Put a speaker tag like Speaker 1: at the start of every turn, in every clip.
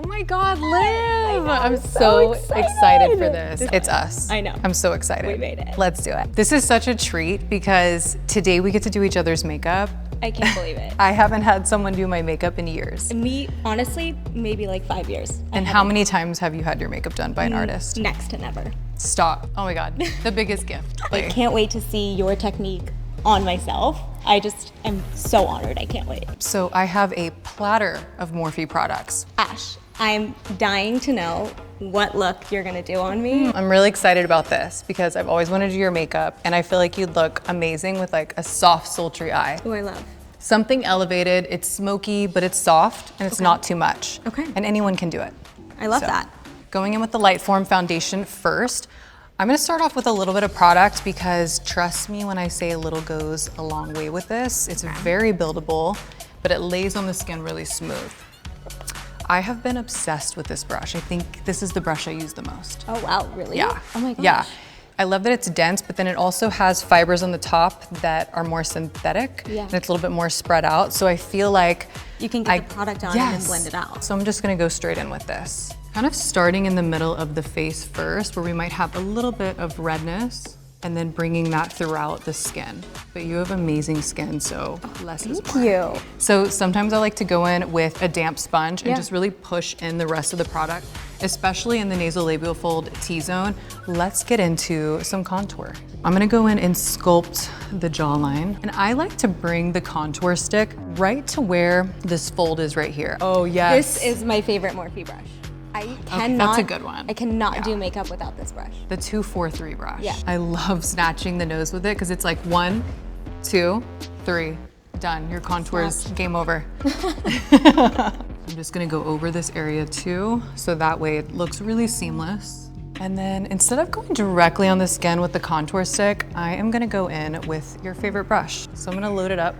Speaker 1: Oh my God, Liv! I'm so excited for this. It's us.
Speaker 2: I know.
Speaker 1: I'm so excited.
Speaker 2: We made it.
Speaker 1: Let's do it. This is such a treat because today we get to do each other's makeup.
Speaker 2: I can't believe it.
Speaker 1: I haven't had someone do my makeup in years.
Speaker 2: Me, honestly, maybe like 5 years.
Speaker 1: And how many times have you had your makeup done by an artist?
Speaker 2: Next to never.
Speaker 1: Stop. Oh my God, the biggest gift.
Speaker 2: I can't wait to see your technique on myself. I just am so honored. I can't wait.
Speaker 1: So I have a platter of Morphe products.
Speaker 2: Ash, I'm dying to know what look you're gonna do on me.
Speaker 1: I'm really excited about this because I've always wanted to do your makeup and I feel like you'd look amazing with like a soft, sultry eye.
Speaker 2: Oh, I love.
Speaker 1: Something elevated, it's smoky, but it's soft and it's not too much.
Speaker 2: Okay.
Speaker 1: And anyone can do it.
Speaker 2: I love that.
Speaker 1: Going in with the Lightform foundation first, I'm gonna start off with a little bit of product because trust me when I say a little goes a long way with this. It's very buildable, but it lays on the skin really smooth. I have been obsessed with this brush. I think this is the brush I use the most.
Speaker 2: Oh wow, really?
Speaker 1: Yeah.
Speaker 2: Oh my gosh.
Speaker 1: Yeah. I love that it's dense, but then it also has fibers on the top that are more synthetic.
Speaker 2: Yeah.
Speaker 1: And it's a little bit more spread out. So I feel like
Speaker 2: You can get the product on and then blend it out.
Speaker 1: So I'm just gonna go straight in with this. Kind of starting in the middle of the face first, where we might have a little bit of redness, and then bringing that throughout the skin. But you have amazing skin, so less is more.
Speaker 2: Thank you.
Speaker 1: So sometimes I like to go in with a damp sponge and just really push in the rest of the product, especially in the nasolabial fold T-zone. Let's get into some contour. I'm gonna go in and sculpt the jawline. And I like to bring the contour stick right to where this fold is right here. Oh yes.
Speaker 2: This is my favorite Morphe brush. I cannot.
Speaker 1: that's a good one.
Speaker 2: I cannot do makeup without this brush.
Speaker 1: The 2-4-3 brush.
Speaker 2: Yeah.
Speaker 1: I love snatching the nose with it because it's like 1, 2, 3, done. Your contour's game over. I'm just gonna go over this area too, so that way it looks really seamless. And then instead of going directly on the skin with the contour stick, I am gonna go in with your favorite brush. So I'm gonna load it up.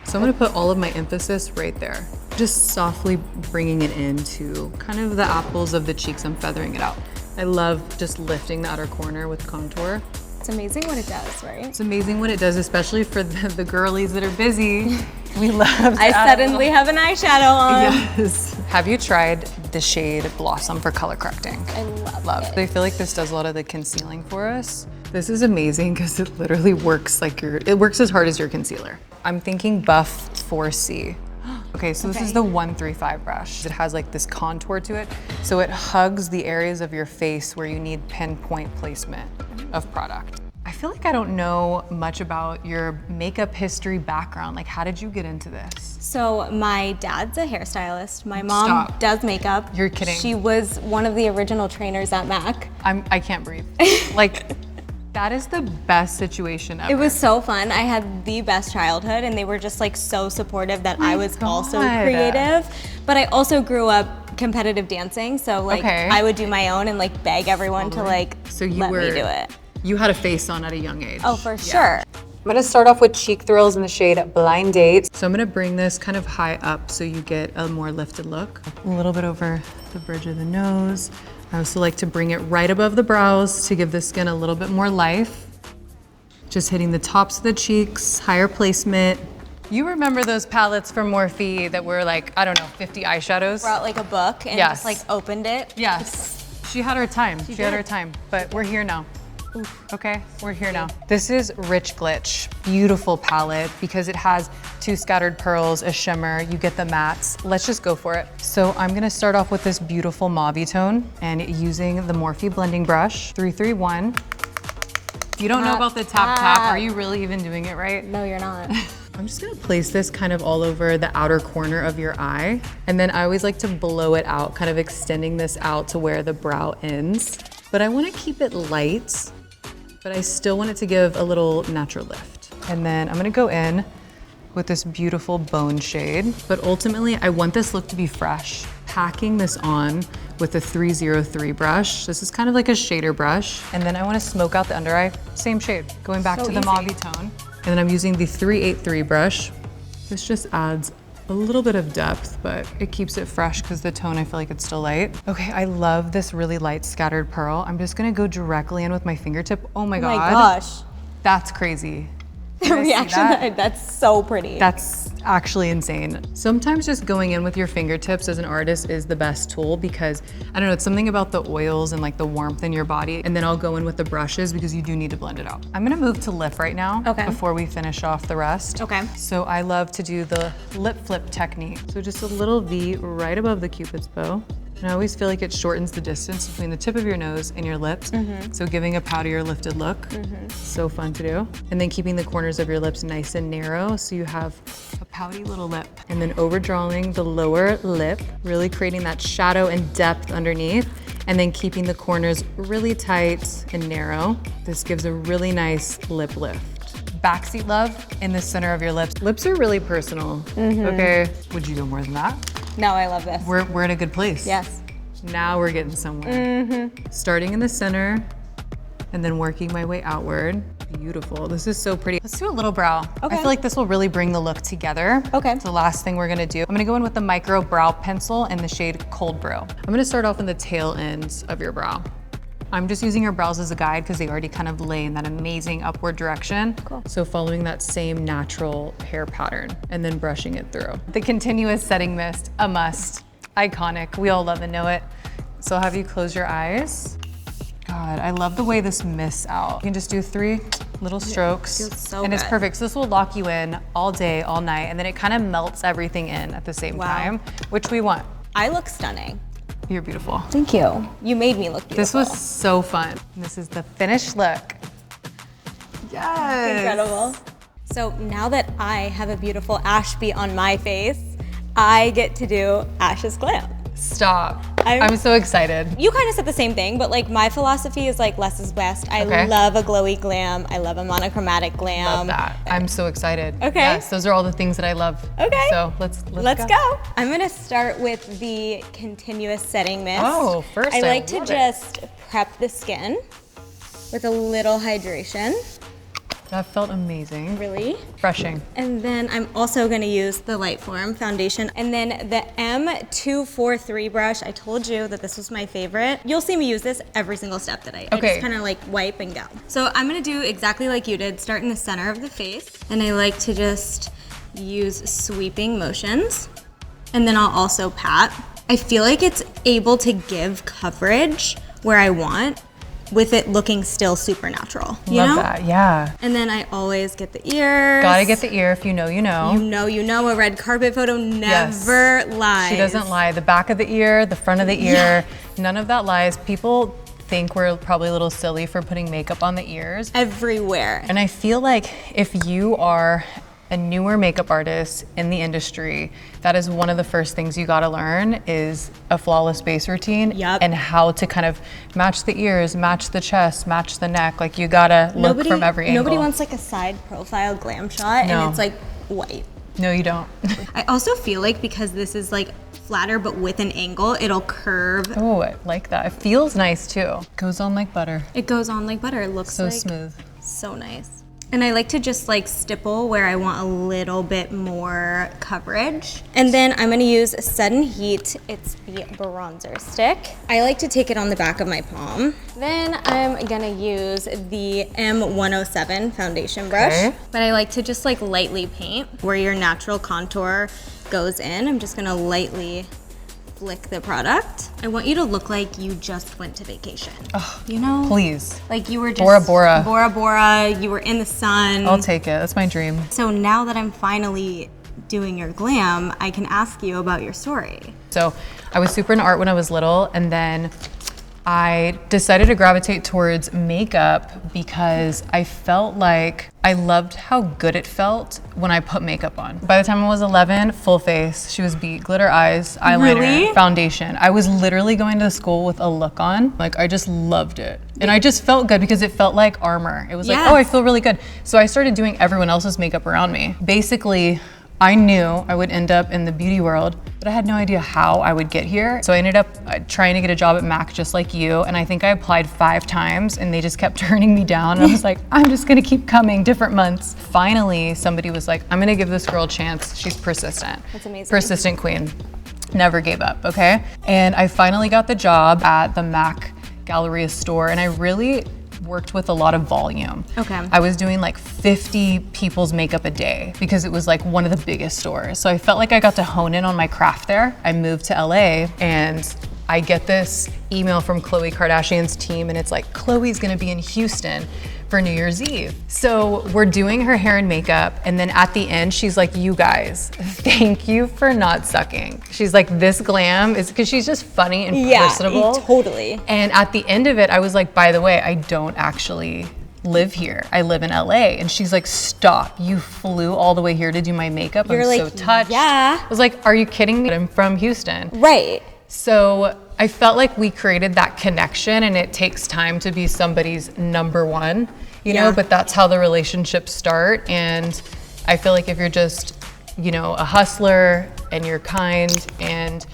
Speaker 1: So I'm gonna put all of my emphasis right there. Just softly bringing it into kind of the apples of the cheeks. I'm feathering it out. I love just lifting the outer corner with contour.
Speaker 2: It's amazing what it does, right?
Speaker 1: It's amazing what it does, especially for the girlies that are busy. We love to
Speaker 2: I
Speaker 1: add
Speaker 2: suddenly have an eyeshadow on.
Speaker 1: Yes. Have you tried the shade Blossom for color correcting?
Speaker 2: I love it.
Speaker 1: I feel like this does a lot of the concealing for us. This is amazing because it literally works like it works as hard as your concealer. I'm thinking Buff 4C. Okay, so this is the 135 brush. It has like this contour to it. So it hugs the areas of your face where you need pinpoint placement of product. I feel like I don't know much about your makeup history background. Like, how did you get into this?
Speaker 2: So my dad's a hairstylist. My mom does makeup.
Speaker 1: You're kidding.
Speaker 2: She was one of the original trainers at MAC.
Speaker 1: I can't breathe. Like, that is the best situation ever.
Speaker 2: It was so fun. I had the best childhood and they were just like so supportive that I was also creative. But I also grew up competitive dancing. So like I would do my own and like beg everyone to like let me do it.
Speaker 1: You had a face on at a young age.
Speaker 2: Oh, for sure.
Speaker 1: I'm gonna start off with Cheek Thrills in the shade Blind Date. So I'm gonna bring this kind of high up so you get a more lifted look. A little bit over the bridge of the nose. I also like to bring it right above the brows to give the skin a little bit more life. Just hitting the tops of the cheeks, higher placement. You remember those palettes from Morphe that were like, I don't know, 50 eyeshadows?
Speaker 2: Brought like a book and just like opened it.
Speaker 1: Yes. She had her time. She had her time, but we're here now. Okay, we're here now. This is Rich Glitch. Beautiful palette because it has 2 scattered pearls, a shimmer, you get the mattes. Let's just go for it. So I'm gonna start off with this beautiful mauve tone and using the Morphe blending brush, 331. You don't know about the tap tap. Are you really even doing it right?
Speaker 2: No, you're not.
Speaker 1: I'm just gonna place this kind of all over the outer corner of your eye. And then I always like to blow it out, kind of extending this out to where the brow ends. But I wanna keep it light, but I still want it to give a little natural lift. And then I'm gonna go in with this beautiful bone shade. But ultimately, I want this look to be fresh. Packing this on with a 303 brush. This is kind of like a shader brush. And then I wanna smoke out the under eye, same shade. Going back to the mauve tone. And then I'm using the 383 brush. This just adds a little bit of depth, but it keeps it fresh because the tone, I feel like it's still light. Okay, I love this really light scattered pearl. I'm just gonna go directly in with my fingertip. Oh my God.
Speaker 2: Oh my gosh.
Speaker 1: That's crazy.
Speaker 2: The reaction, that's so pretty.
Speaker 1: That's actually insane. Sometimes just going in with your fingertips as an artist is the best tool because, I don't know, it's something about the oils and like the warmth in your body. And then I'll go in with the brushes because you do need to blend it out. I'm gonna move to lip right now before we finish off the rest.
Speaker 2: Okay.
Speaker 1: So I love to do the lip flip technique. So just a little V right above the Cupid's bow. And I always feel like it shortens the distance between the tip of your nose and your lips. So giving a poutier lifted look, so fun to do. And then keeping the corners of your lips nice and narrow so you have a pouty little lip. And then overdrawing the lower lip, really creating that shadow and depth underneath. And then keeping the corners really tight and narrow. This gives a really nice lip lift. Backseat love in the center of your lips. Lips are really personal, okay? Would you do more than that?
Speaker 2: No, I love this.
Speaker 1: We're in a good place.
Speaker 2: Yes.
Speaker 1: Now we're getting somewhere. Starting in the center and then working my way outward. Beautiful, this is so pretty. Let's do a little brow.
Speaker 2: Okay.
Speaker 1: I feel like this will really bring the look together.
Speaker 2: Okay.
Speaker 1: It's the last thing we're gonna do. I'm gonna go in with the micro brow pencil in the shade Cold Brew. I'm gonna start off in the tail ends of your brow. I'm just using your brows as a guide because they already kind of lay in that amazing upward direction.
Speaker 2: Cool.
Speaker 1: So following that same natural hair pattern and then brushing it through. The continuous setting mist, a must. Iconic, we all love and know it. So I'll have you close your eyes. God, I love the way this mists out. You can just do 3 little strokes.
Speaker 2: Feels so
Speaker 1: and
Speaker 2: good.
Speaker 1: It's perfect. So this will lock you in all day, all night, and then it kind of melts everything in at the same time, which we want.
Speaker 2: I look stunning.
Speaker 1: You're beautiful.
Speaker 2: Thank you. You made me look beautiful.
Speaker 1: This was so fun. This is the finished look. Yes.
Speaker 2: Incredible. So now that I have a beautiful Ashby on my face, I get to do Ash's glam.
Speaker 1: Stop. I'm so excited.
Speaker 2: You kind of said the same thing, but like my philosophy is like less is best. I love a glowy glam. I love a monochromatic glam.
Speaker 1: Love that. I'm so excited.
Speaker 2: Okay.
Speaker 1: Yes, those are all the things that I love.
Speaker 2: Okay.
Speaker 1: So let's
Speaker 2: go. I'm gonna start with the continuous setting mist.
Speaker 1: Oh, first
Speaker 2: I like to just prep the skin with a little hydration.
Speaker 1: That felt amazing.
Speaker 2: Really?
Speaker 1: Refreshing.
Speaker 2: And then I'm also gonna use the Lightform foundation. And then the M243 brush, I told you that this was my favorite. You'll see me use this every single step that I just kind of like wipe and go. So I'm gonna do exactly like you did, start in the center of the face. And I like to just use sweeping motions. And then I'll also pat. I feel like it's able to give coverage where I want, with it looking still super natural. You know?
Speaker 1: That, yeah.
Speaker 2: And then I always get the ears.
Speaker 1: Gotta get the ear. If you know, you know.
Speaker 2: You know, a red carpet photo never lies.
Speaker 1: She doesn't lie. The back of the ear, the front of the ear, none of that lies. People think we're probably a little silly for putting makeup on the ears.
Speaker 2: Everywhere.
Speaker 1: And I feel like if you are a newer makeup artist in the industry, that is one of the first things you gotta learn is a flawless base routine and how to kind of match the ears, match the chest, match the neck. Like you gotta look from every angle.
Speaker 2: Nobody wants like a side profile glam shot and it's like white.
Speaker 1: No, you don't.
Speaker 2: I also feel like because this is like flatter but with an angle, it'll curve.
Speaker 1: Oh, I like that. It feels nice too. Goes on like butter.
Speaker 2: It goes on like butter. It looks
Speaker 1: so
Speaker 2: like
Speaker 1: smooth.
Speaker 2: So nice. And I like to just like stipple where I want a little bit more coverage. And then I'm gonna use Sudden Heat. It's the bronzer stick. I like to take it on the back of my palm. Then I'm gonna use the M107 foundation brush. But I like to just like lightly paint where your natural contour goes in. I'm just gonna lightly flick the product. I want you to look like you just went to vacation. Oh, you know?
Speaker 1: Please.
Speaker 2: Like you were just
Speaker 1: Bora Bora.
Speaker 2: Bora Bora, you were in the sun.
Speaker 1: I'll take it, that's my dream.
Speaker 2: So now that I'm finally doing your glam, I can ask you about your story.
Speaker 1: So I was super into art when I was little, and then I decided to gravitate towards makeup because I felt like I loved how good it felt when I put makeup on. By the time I was 11, full face, she was beat, glitter eyes, eyeliner, foundation. I was literally going to school with a look on. Like I just loved it. And I just felt good because it felt like armor. It was like, oh, I feel really good. So I started doing everyone else's makeup around me. Basically, I knew I would end up in the beauty world, but I had no idea how I would get here. So I ended up trying to get a job at MAC just like you, and I think I applied 5 times and they just kept turning me down. And I was like, I'm just gonna keep coming, different months. Finally, somebody was like, I'm gonna give this girl a chance. She's persistent.
Speaker 2: That's amazing.
Speaker 1: Persistent queen. Never gave up, okay? And I finally got the job at the MAC Galleria store, and I really worked with a lot of volume.
Speaker 2: Okay.
Speaker 1: I was doing like 50 people's makeup a day because it was like one of the biggest stores. So I felt like I got to hone in on my craft there. I moved to LA and I get this email from Khloe Kardashian's team and it's like, Khloe's gonna be in Houston for New Year's Eve. So we're doing her hair and makeup, and then at the end, she's like, you guys, thank you for not sucking. She's like, this glam is, because she's just funny and personable.
Speaker 2: Totally.
Speaker 1: And at the end of it, I was like, by the way, I don't actually live here. I live in LA. And she's like, stop, you flew all the way here to do my makeup. I'm
Speaker 2: like,
Speaker 1: so touched.
Speaker 2: Yeah.
Speaker 1: I was like, are you kidding me? I'm from Houston.
Speaker 2: Right.
Speaker 1: So I felt like we created that connection, and it takes time to be somebody's number one, you know, but that's how the relationships start. And I feel like if you're just, you know, a hustler and you're kind and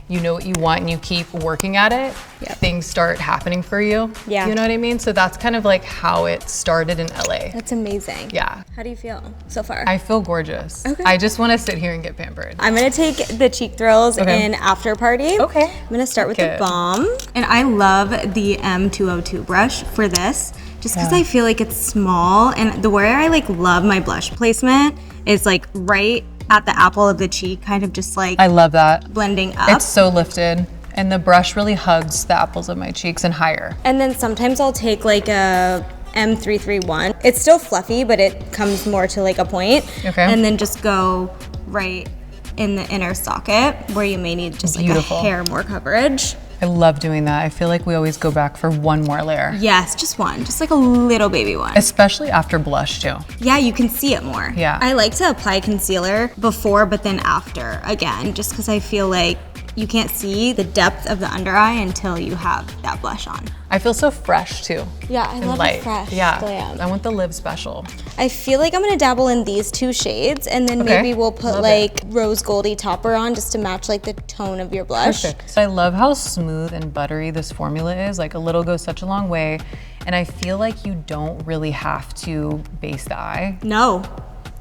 Speaker 1: you know what you want and you keep working at it, things start happening for you.
Speaker 2: Yeah.
Speaker 1: You know what I mean? So that's kind of like how it started in LA.
Speaker 2: That's amazing.
Speaker 1: Yeah.
Speaker 2: How do you feel so far?
Speaker 1: I feel gorgeous.
Speaker 2: Okay.
Speaker 1: I just want to sit here and get pampered.
Speaker 2: I'm gonna take the cheek thrills in After Party.
Speaker 1: Okay.
Speaker 2: I'm gonna start with the balm. And I love the M202 brush for this, just because I feel like it's small, and the way I like love my blush placement is like right at the apple of the cheek, kind of just like
Speaker 1: I love that.
Speaker 2: blending up.
Speaker 1: It's so lifted, and the brush really hugs the apples of my cheeks and higher.
Speaker 2: And then sometimes I'll take like a M331. It's still fluffy, but it comes more to like a point. Okay. And then just go right in the inner socket where you may need just like a hair more coverage.
Speaker 1: I love doing that. I feel like we always go back for one more layer.
Speaker 2: Yes, just one, just like a little baby one.
Speaker 1: Especially after blush too.
Speaker 2: Yeah, you can see it more.
Speaker 1: Yeah.
Speaker 2: I like to apply concealer before, but then after again, just because I feel like you can't see the depth of the under eye until you have that blush on.
Speaker 1: I feel so fresh too.
Speaker 2: Yeah, I love it fresh.
Speaker 1: Yeah,
Speaker 2: glam.
Speaker 1: I want the Liv special.
Speaker 2: I feel like I'm gonna dabble in these two shades, and then maybe we'll put like rose goldy topper on just to match like the tone of your blush.
Speaker 1: Perfect. So I love how smooth and buttery this formula is. Like a little goes such a long way, and I feel like you don't really have to base the eye.
Speaker 2: No.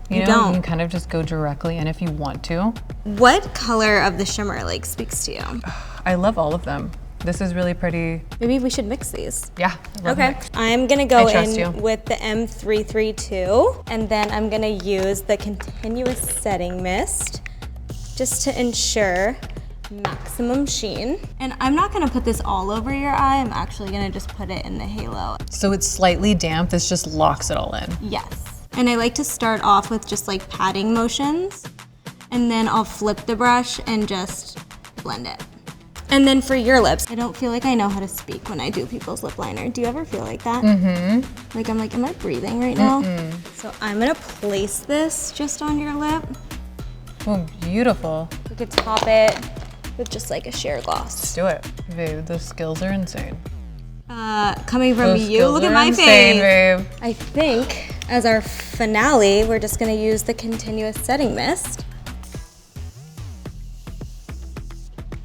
Speaker 1: You know, you can kind of just go directly in if you want to.
Speaker 2: What color of the shimmer like speaks to you?
Speaker 1: I love all of them. This is really pretty.
Speaker 2: Maybe we should mix these.
Speaker 1: Yeah.
Speaker 2: Okay. I'm gonna go in with the M332, and then I'm gonna use the continuous setting mist just to ensure maximum sheen. And I'm not gonna put this all over your eye. I'm actually gonna just put it in the halo.
Speaker 1: So it's slightly damp. This just locks it all in.
Speaker 2: Yes. And I like to start off with just like patting motions, and then I'll flip the brush and just blend it. And then for your lips, I don't feel like I know how to speak when I do people's lip liner. Do you ever feel like that? Mm-hmm. Like I'm like, am I breathing right now? So I'm gonna place this just on your lip.
Speaker 1: Oh, beautiful.
Speaker 2: You could top it with just like a sheer gloss.
Speaker 1: Let's do it. Babe, the skills are insane.
Speaker 2: Coming from you, look at my face. Babe. I think as our finale, we're just gonna use the continuous setting mist.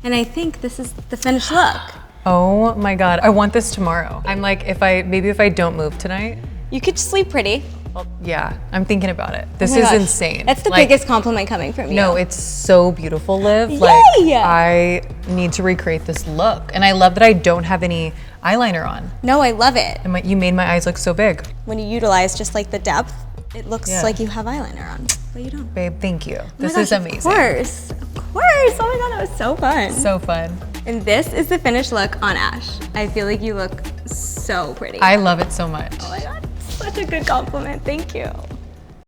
Speaker 2: And I think this is the finished look.
Speaker 1: Oh my God, I want this tomorrow. I'm like, if I don't move tonight.
Speaker 2: You could sleep pretty.
Speaker 1: Well, yeah, I'm thinking about it. This is insane.
Speaker 2: That's the biggest compliment coming from you.
Speaker 1: No, it's so beautiful, Liv.
Speaker 2: Yay!
Speaker 1: Like, I need to recreate this look. And I love that I don't have any eyeliner on.
Speaker 2: No, I love it.
Speaker 1: And you made my eyes look so big.
Speaker 2: When you utilize just like the depth, it looks like you have eyeliner on, but you don't.
Speaker 1: Babe, thank you. This is amazing.
Speaker 2: Of course. Oh my God, that was so fun.
Speaker 1: So fun.
Speaker 2: And this is the finished look on Ash. I feel like you look so pretty.
Speaker 1: I love it so much.
Speaker 2: Oh my God, such a good compliment. Thank you.